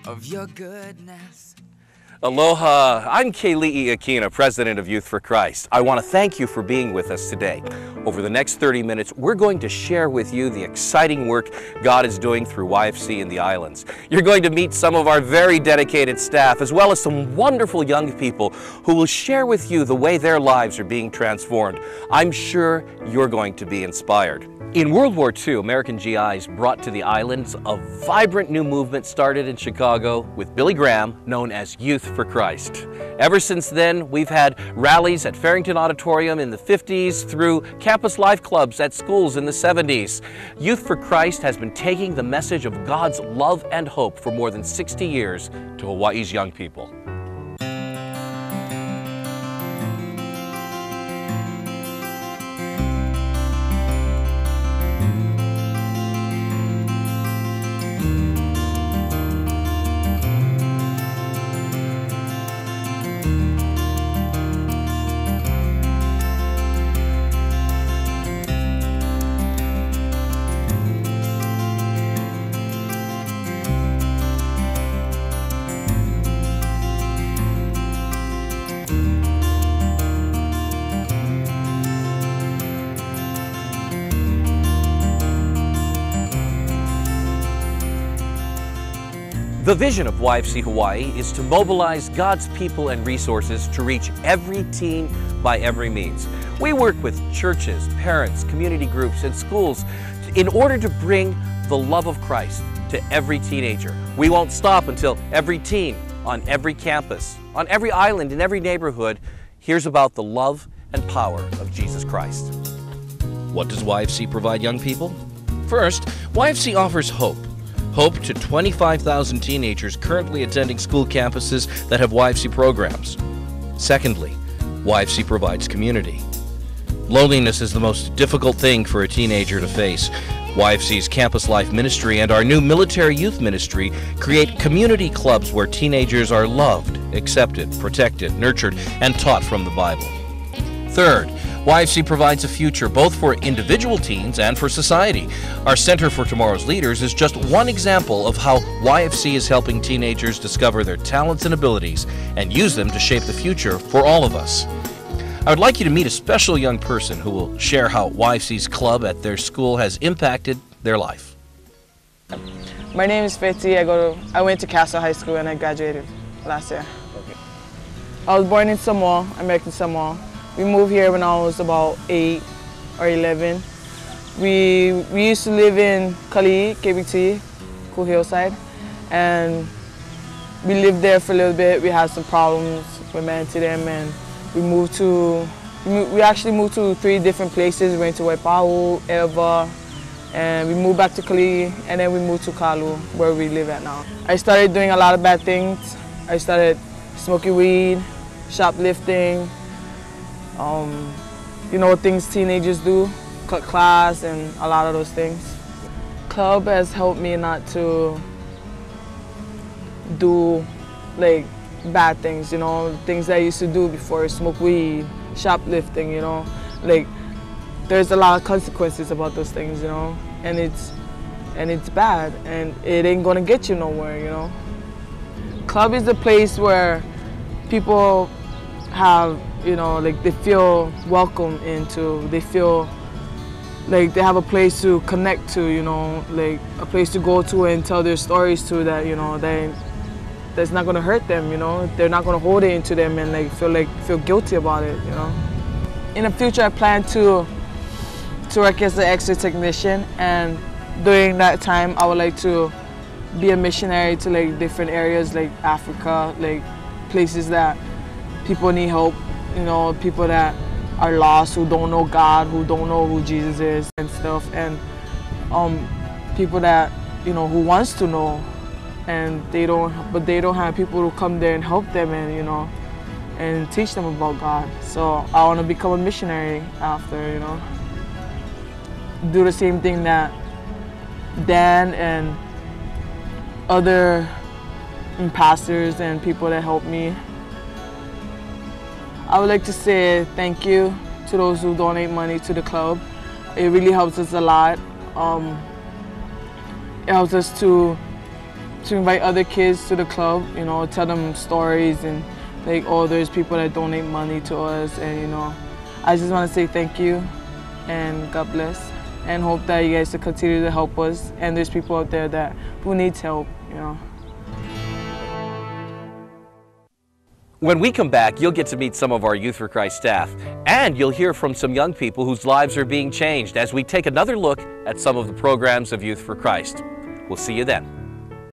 of your goodness. Aloha, I'm Keli'i Akina, President of Youth for Christ. I want to thank you for being with us today. Over the next 30 minutes, we're going to share with you the exciting work God is doing through YFC in the islands. You're going to meet some of our very dedicated staff, as well as some wonderful young people who will share with you the way their lives are being transformed. I'm sure you're going to be inspired. In World War II, American GIs brought to the islands a vibrant new movement started in Chicago with Billy Graham, known as Youth for Christ. Ever since then, we've had rallies at Farrington Auditorium in the 50s through campus life clubs at schools in the 70s. Youth for Christ has been taking the message of God's love and hope for more than 60 years to Hawaii's young people. The vision of YFC Hawaii is to mobilize God's people and resources to reach every teen by every means. We work with churches, parents, community groups, and schools in order to bring the love of Christ to every teenager. We won't stop until every teen on every campus, on every island, in every neighborhood hears about the love and power of Jesus Christ. What does YFC provide young people? First, YFC offers hope. Hope to 25,000 teenagers currently attending school campuses that have YFC programs. Secondly, YFC provides community. Loneliness is the most difficult thing for a teenager to face. YFC's Campus Life Ministry and our new Military Youth Ministry create community clubs where teenagers are loved, accepted, protected, nurtured, and taught from the Bible. Third, YFC provides a future both for individual teens and for society. Our Center for Tomorrow's Leaders is just one example of how YFC is helping teenagers discover their talents and abilities and use them to shape the future for all of us. I would like you to meet a special young person who will share how YFC's club at their school has impacted their life. My name is Fetty. I went to Castle High School and I graduated last year. Okay. I was born in Samoa, American Samoa. We moved here when I was about 8 or 11. We used to live in Kali'i, KBT, Cool Hillside, and we lived there for a little bit. We had some problems with Manti-Dem, and we actually moved to 3 different places. We went to Waipahu, Elva, and we moved back to Kali'i, and then we moved to Kalu, where we live at now. I started doing a lot of bad things. I started smoking weed, shoplifting, you know, things teenagers do, cut class and a lot of those things. Club has helped me not to do like bad things, you know, things that I used to do before, smoke weed, shoplifting, you know, like there's a lot of consequences about those things, you know, and it's bad and it ain't gonna get you nowhere, you know. Club is a place where people have, you know, like they feel welcome into, they feel like they have a place to connect to, you know, like a place to go to and tell their stories to that, you know, that's not gonna hurt them, you know. They're not gonna hold it into them and feel guilty about it, you know. In the future, I plan to work as an X-ray technician, and during that time, I would like to be a missionary to like different areas like Africa, like places that people need help, you know, people that are lost, who don't know God, who don't know who Jesus is and stuff, and people that, you know, who wants to know, and they don't have people who come there and help them and, you know, and teach them about God. So I want to become a missionary after, you know, do the same thing that Dan and other pastors and people that helped me. I would like to say thank you to those who donate money to the club. It really helps us a lot. It helps us to to invite other kids to the club, you know, tell them stories and like, oh, there's people that donate money to us, and you know, I just want to say thank you and God bless, and hope that you guys will continue to help us, and there's people out there that who needs help, you know. When we come back, you'll get to meet some of our Youth for Christ staff, and you'll hear from some young people whose lives are being changed as we take another look at some of the programs of Youth for Christ. We'll see you then.